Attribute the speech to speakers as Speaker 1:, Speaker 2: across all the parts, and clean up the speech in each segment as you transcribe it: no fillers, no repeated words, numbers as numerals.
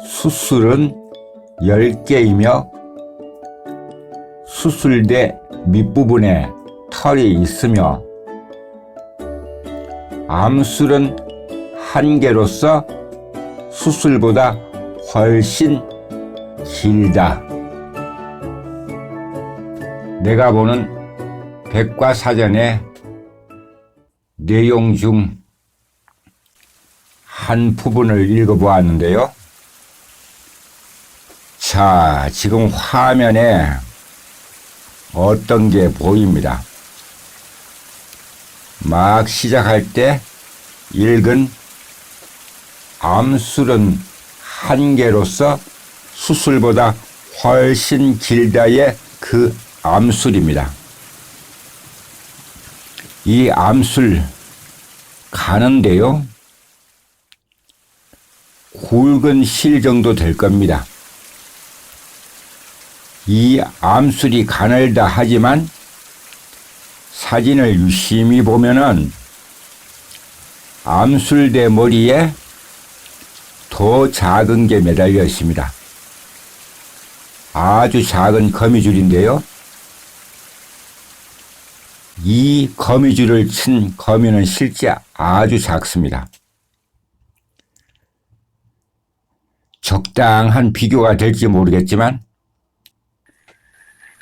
Speaker 1: 수술은 10개이며 수술대 밑부분에 털이 있으며 암술은 1개로서 수술보다 훨씬 길다. 내가 보는 백과사전의 내용 중 한 부분을 읽어보았는데요. 자, 지금 화면에 어떤 게 보입니다. 막 시작할 때 읽은 암술은 1개로서 수술보다 훨씬 길다의 그 암술입니다. 이 암술 가는데요. 굵은 실 정도 될 겁니다. 이 암술이 가늘다 하지만 사진을 유심히 보면은 암술대 머리에 더 작은 게 매달려 있습니다. 아주 작은 거미줄인데요. 이 거미줄을 친 거미는 실제 아주 작습니다. 적당한 비교가 될지 모르겠지만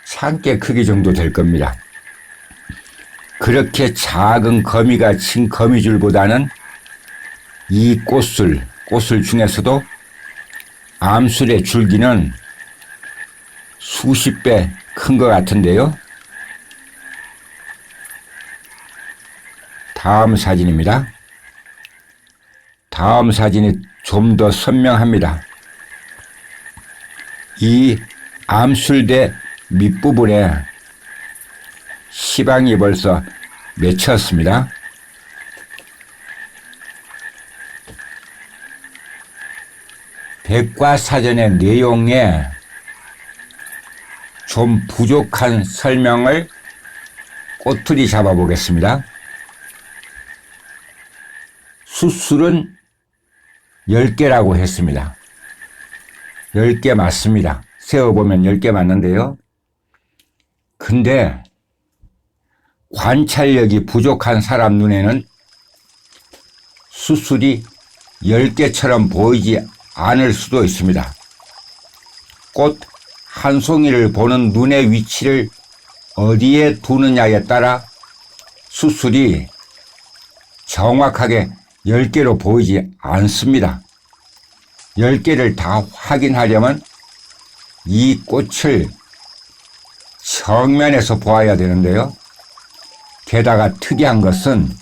Speaker 1: 참깨 크기 정도 될 겁니다. 그렇게 작은 거미가 친 거미줄보다는 이 꽃술 중에서도 암술의 줄기는 수십 배 큰 것 같은데요. 다음 사진입니다. 다음 사진이 좀 더 선명합니다. 이 암술대 밑부분에 시방이 벌써 맺혔습니다. 백과사전의 내용에 좀 부족한 설명을 꼬투리 잡아보겠습니다. 수술은 10개라고 했습니다. 10개 맞습니다. 세어보면 10개 맞는데요. 근데 관찰력이 부족한 사람 눈에는 수술이 10개처럼 보이지 않을 수도 있습니다. 꽃 한 송이를 보는 눈의 위치를 어디에 두느냐에 따라 수술이 정확하게 10개로 보이지 않습니다. 10개를 다 확인하려면 이 꽃을 정면에서 보아야 되는데요. 게다가 특이한 것은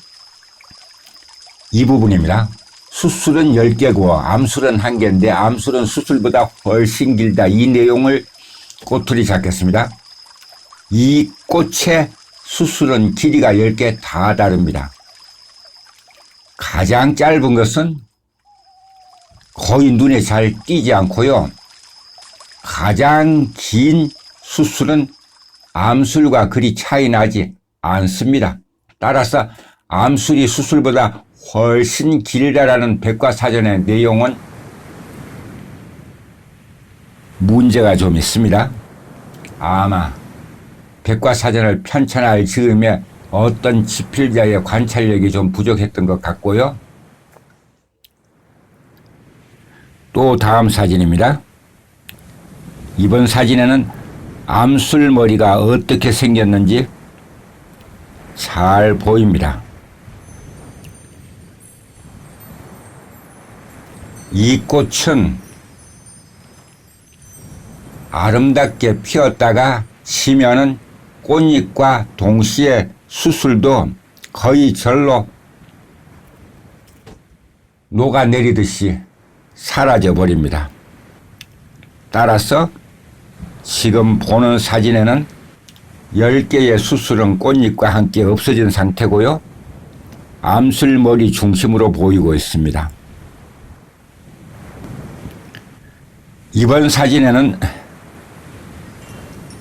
Speaker 1: 이 부분입니다. 수술은 10개고 암술은 1개인데 암술은 수술보다 훨씬 길다. 이 내용을 꼬투리 잡겠습니다. 이 꽃의 수술은 길이가 10개 다 다릅니다. 가장 짧은 것은 거의 눈에 잘 띄지 않고요. 가장 긴 수술은 암술과 그리 차이 나지 않습니다. 따라서 암술이 수술보다 훨씬 길다라는 백과사전의 내용은 문제가 좀 있습니다. 아마 백과사전을 편찬할 즈음에 어떤 지필자의 관찰력이 좀 부족했던 것 같고요. 또 다음 사진입니다. 이번 사진에는 암술머리가 어떻게 생겼는지 잘 보입니다. 이 꽃은 아름답게 피었다가 지면은 꽃잎과 동시에 수술도 거의 절로 녹아내리듯이 사라져 버립니다. 따라서 지금 보는 사진에는 10개의 수술은 꽃잎과 함께 없어진 상태고요. 암술머리 중심으로 보이고 있습니다. 이번 사진에는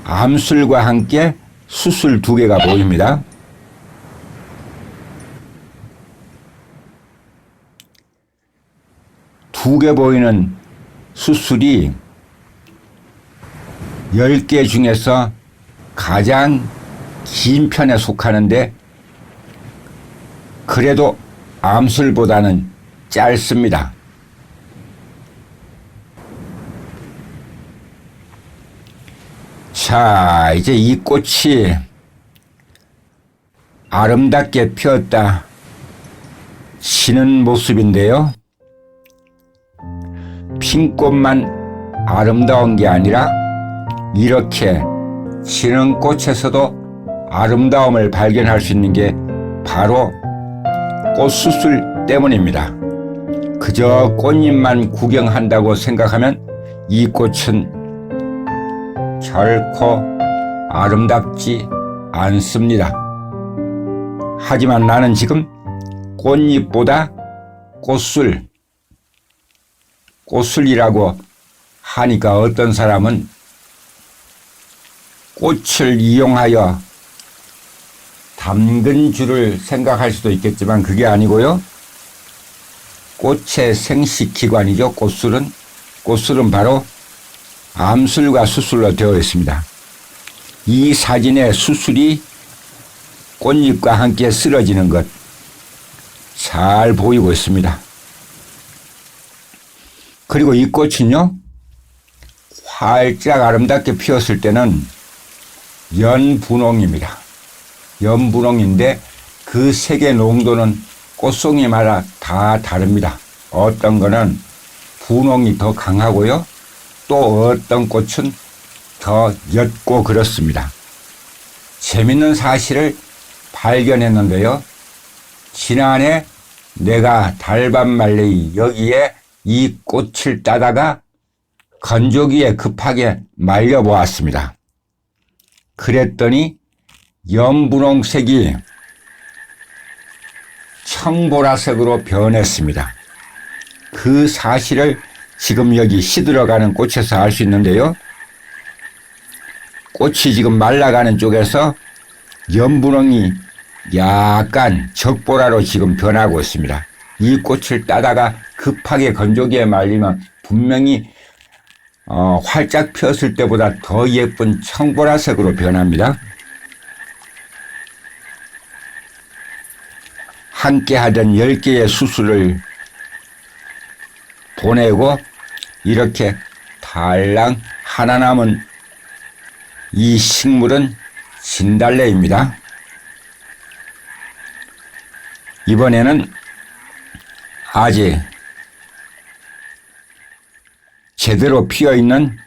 Speaker 1: 암술과 함께 수술 2개가 보입니다. 두 개 보이는 수술이 10개 중에서 가장 긴 편에 속하는데 그래도 암술보다는 짧습니다. 자, 이제 이 꽃이 아름답게 피었다 지는 모습인데요. 핀 꽃만 아름다운 게 아니라 이렇게 지는 꽃에서도 아름다움을 발견할 수 있는 게 바로 꽃수술 때문입니다. 그저 꽃잎만 구경한다고 생각하면 이 꽃은 결코 아름답지 않습니다. 하지만 나는 지금 꽃잎보다 꽃술이라고 하니까 어떤 사람은 꽃을 이용하여 담근 줄을 생각할 수도 있겠지만 그게 아니고요. 꽃의 생식기관이죠. 꽃술은 바로 암술과 수술로 되어 있습니다. 이 사진의 수술이 꽃잎과 함께 쓰러지는 것 잘 보이고 있습니다. 그리고 이 꽃은요, 활짝 아름답게 피었을 때는 연분홍입니다. 연분홍인데 그 색의 농도는 꽃송이마다 다 다릅니다. 어떤 거는 분홍이 더 강하고요. 또 어떤 꽃은 더 옅고 그렇습니다. 재밌는 사실을 발견했는데요. 지난해 내가 달밤말레이 여기에 이 꽃을 따다가 건조기에 급하게 말려보았습니다. 그랬더니 연분홍색이 청보라색으로 변했습니다. 그 사실을 지금 여기 시들어가는 꽃에서 알 수 있는데요. 꽃이 지금 말라가는 쪽에서 연분홍이 약간 적보라로 지금 변하고 있습니다. 이 꽃을 따다가 급하게 건조기에 말리면 분명히 활짝 피었을 때보다 더 예쁜 청보라색으로 변합니다. 함께 하던 10개의 수술을 보내고 이렇게 달랑 하나 남은 이 식물은 진달래입니다. 이번에는 아직 제대로 피어있는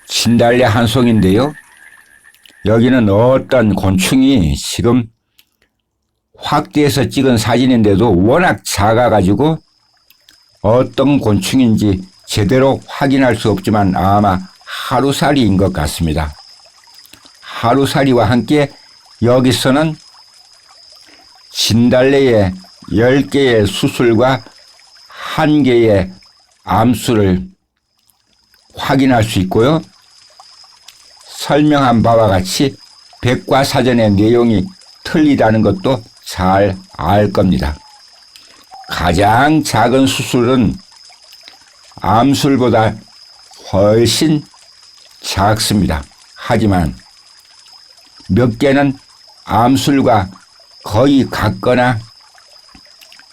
Speaker 1: 진달래 한 송인데요. 여기는 어떤 곤충이 지금 확대해서 찍은 사진인데도 워낙 작아가지고 어떤 곤충인지 제대로 확인할 수 없지만 아마 하루살이인 것 같습니다. 하루살이와 함께 여기서는 진달래의 10개의 수술과 1개의 암술을 확인할 수 있고요. 설명한 바와 같이 백과사전의 내용이 틀리다는 것도 잘 알 겁니다. 가장 작은 수술은 암술보다 훨씬 작습니다. 하지만 몇 개는 암술과 거의 같거나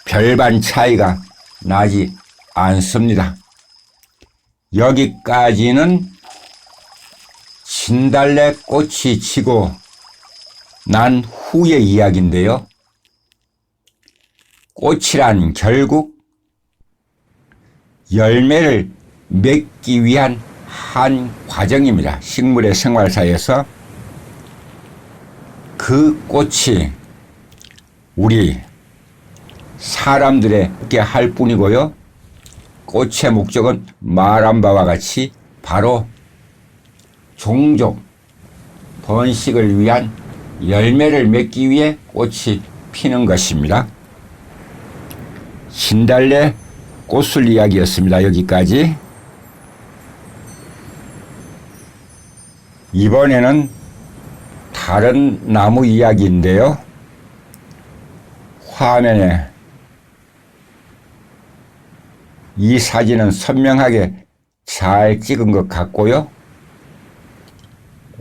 Speaker 1: 별반 차이가 나지 않습니다. 여기까지는 진달래 꽃이 지고 난 후의 이야기인데요. 꽃이란 결국 열매를 맺기 위한 한 과정입니다. 식물의 생활사에서 그 꽃이 우리 사람들에게 할 뿐이고요. 꽃의 목적은 말한 바와 같이 바로 종족, 번식을 위한 열매를 맺기 위해 꽃이 피는 것입니다. 진달래 꽃술 이야기였습니다. 여기까지. 이번에는 다른 나무 이야기인데요. 화면에 이 사진은 선명하게 잘 찍은 것 같고요.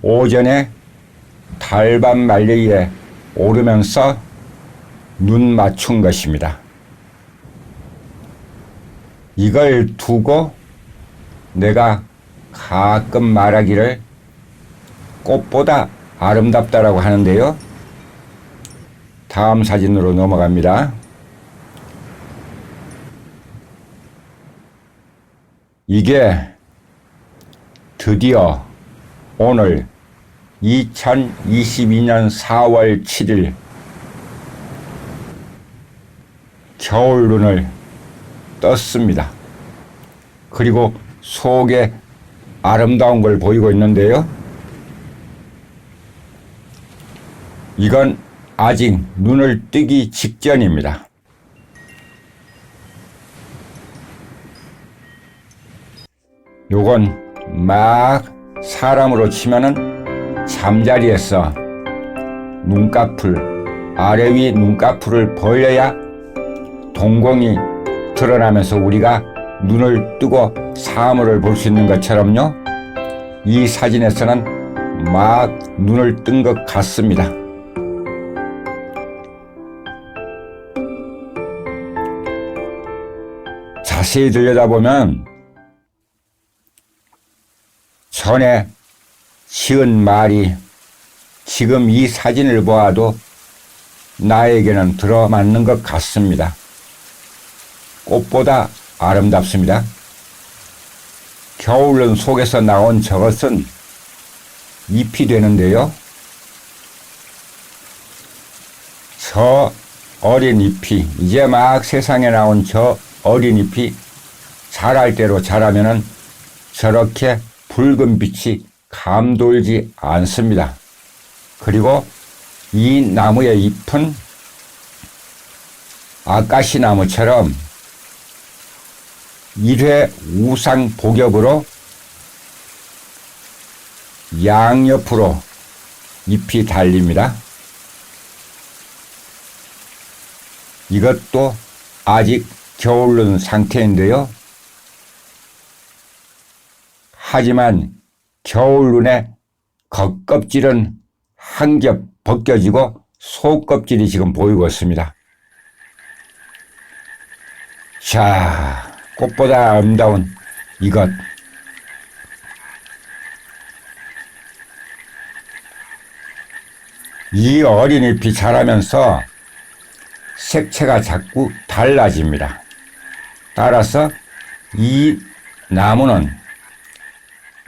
Speaker 1: 오전에 달밤 말레이에 오르면서 눈 맞춘 것입니다. 이걸 두고 내가 가끔 말하기를 꽃보다 아름답다라고 하는데요. 다음 사진으로 넘어갑니다. 이게 드디어 오늘 2022년 4월 7일 겨울눈을 떴습니다. 그리고 속에 아름다운 걸 보이고 있는데요. 이건 아직 눈을 뜨기 직전입니다. 요건 막 사람으로 치면은 잠자리에서 눈꺼풀, 아래 위 눈꺼풀을 벌려야 동공이 드러나면서 우리가 눈을 뜨고 사물을 볼 수 있는 것처럼요. 이 사진에서는 막 눈을 뜬 것 같습니다. 자세히 들여다보면 전에 지은 말이 지금 이 사진을 보아도 나에게는 들어맞는 것 같습니다. 꽃보다 아름답습니다. 겨울눈 속에서 나온 저것은 잎이 되는데요. 저 어린 잎이 이제 막 세상에 나온 저 어린 잎이 자랄 대로 자라면은 저렇게 붉은 빛이 감돌지 않습니다. 그리고 이 나무의 잎은 아까시나무처럼 1회 우상복엽으로 양옆으로 잎이 달립니다. 이것도 아직 겨울눈 상태인데요. 하지만 겨울눈의 겉껍질은 한 겹 벗겨지고 속껍질이 지금 보이고 있습니다. 자, 꽃보다 아름다운 이것. 이 어린 잎이 자라면서 색채가 자꾸 달라집니다. 따라서 이 나무는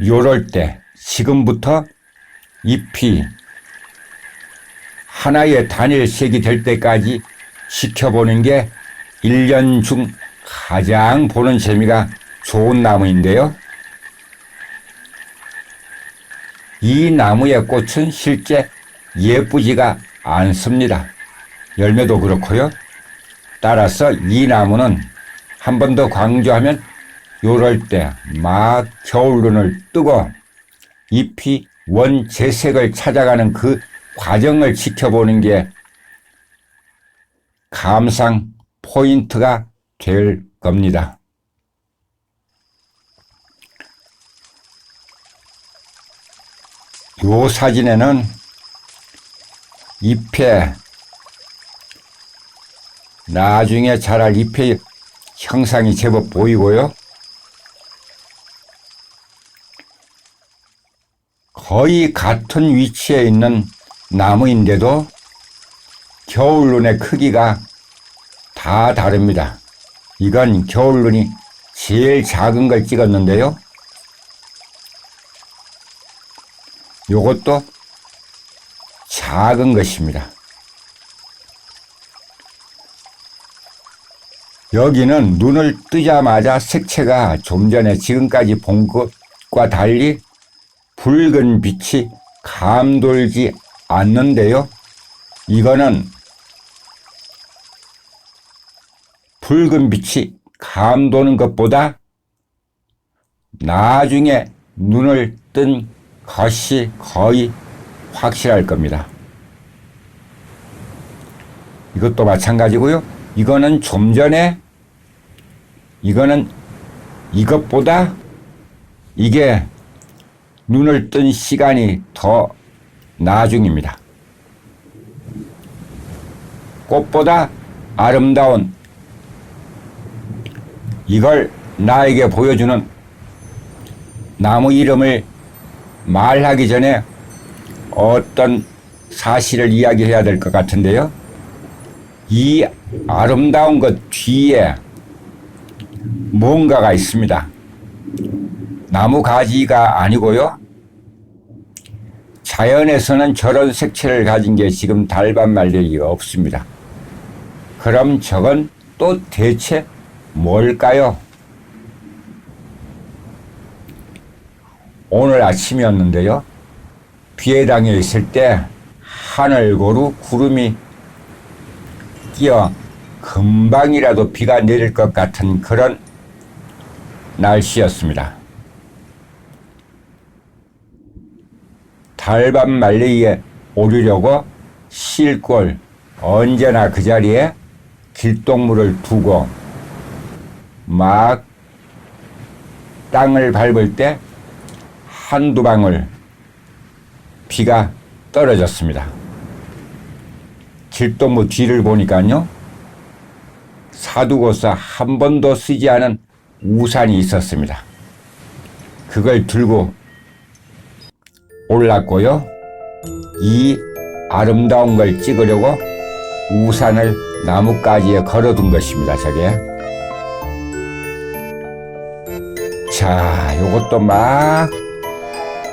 Speaker 1: 요럴 때 지금부터 잎이 하나의 단일색이 될 때까지 지켜보는 게 1년 중 가장 보는 재미가 좋은 나무인데요. 이 나무의 꽃은 실제 예쁘지가 않습니다. 열매도 그렇고요. 따라서 이 나무는 한 번 더 강조하면 요럴 때 막 겨울눈을 뜨고 잎이 원재색을 찾아가는 그 과정을 지켜보는 게 감상 포인트가 될 겁니다. 요 사진에는 잎에 나중에 자랄 잎의 형상이 제법 보이고요. 거의 같은 위치에 있는 나무인데도 겨울눈의 크기가 다 다릅니다. 이건 겨울눈이 제일 작은 걸 찍었는데요. 요것도 작은 것입니다. 여기는 눈을 뜨자마자 색채가 좀 전에 지금까지 본 것과 달리 붉은 빛이 감돌지 않는데요. 이거는 붉은 빛이 감도는 것보다 나중에 눈을 뜬 것이 거의 확실할 겁니다. 이것도 마찬가지고요. 이거는 좀 전에 이거는 이것보다 이게 눈을 뜬 시간이 더 나중입니다. 꽃보다 아름다운 이걸 나에게 보여주는 나무 이름을 말하기 전에 어떤 사실을 이야기해야 될 것 같은데요. 이 아름다운 것 뒤에 뭔가가 있습니다. 나무 가지가 아니고요. 자연에서는 저런 색채를 가진 게 지금 달밤말레이가 없습니다. 그럼 저건 또 대체 뭘까요? 오늘 아침이었는데요. 비에 당해 있을 때 하늘 고루 구름이 끼어 금방이라도 비가 내릴 것 같은 그런 날씨였습니다. 달밤말레이에 오르려고 실골 언제나 그 자리에 길동무를 두고 막 땅을 밟을 때 한두 방울 비가 떨어졌습니다. 길동무 뒤를 보니까요. 사두고서 한 번도 쓰지 않은 우산이 있었습니다. 그걸 들고 올랐고요. 이 아름다운 걸 찍으려고 우산을 나뭇가지에 걸어둔 것입니다. 저게. 자, 요것도 막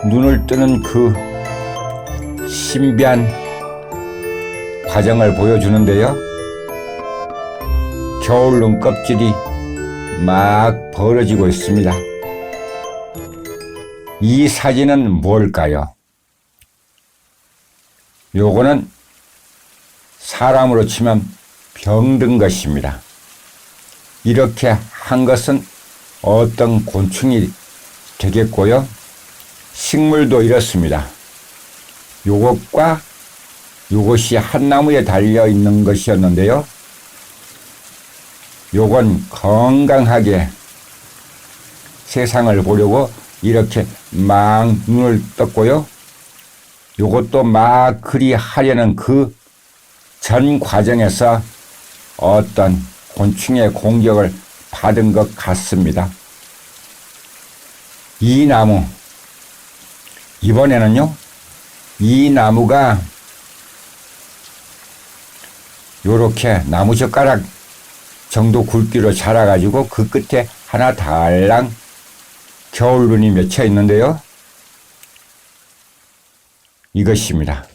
Speaker 1: 눈을 뜨는 그 신비한 과정을 보여주는데요. 겨울눈 껍질이 막 벌어지고 있습니다. 이 사진은 뭘까요? 요거는 사람으로 치면 병든 것입니다. 이렇게 한 것은 어떤 곤충이 되겠고요. 식물도 이렇습니다. 요것과 요것이 한 나무에 달려 있는 것이었는데요. 요건 건강하게 세상을 보려고 이렇게 막 눈을 떴고요. 요것도 막 그리 하려는 그 전 과정에서 어떤 곤충의 공격을 받은 것 같습니다. 이 나무, 이번에는요, 이 나무가 요렇게 나무젓가락 정도 굵기로 자라가지고 그 끝에 하나 달랑 겨울눈이 맺혀 있는데요. 이것입니다.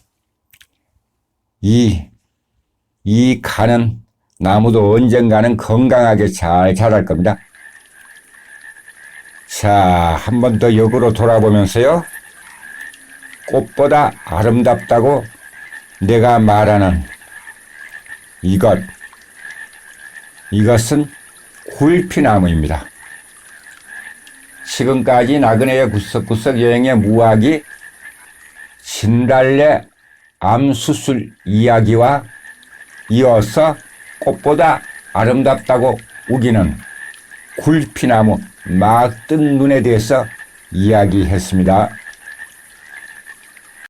Speaker 1: 이 가는 나무도 언젠가는 건강하게 잘 자랄 겁니다. 자, 한 번 더 역으로 돌아보면서요. 꽃보다 아름답다고 내가 말하는 이것은 굴피나무입니다. 지금까지 나그네의 구석구석 여행의 무학이 진달래 암수술 이야기와 이어서 꽃보다 아름답다고 우기는 굴피나무 막 뜬 눈에 대해서 이야기했습니다.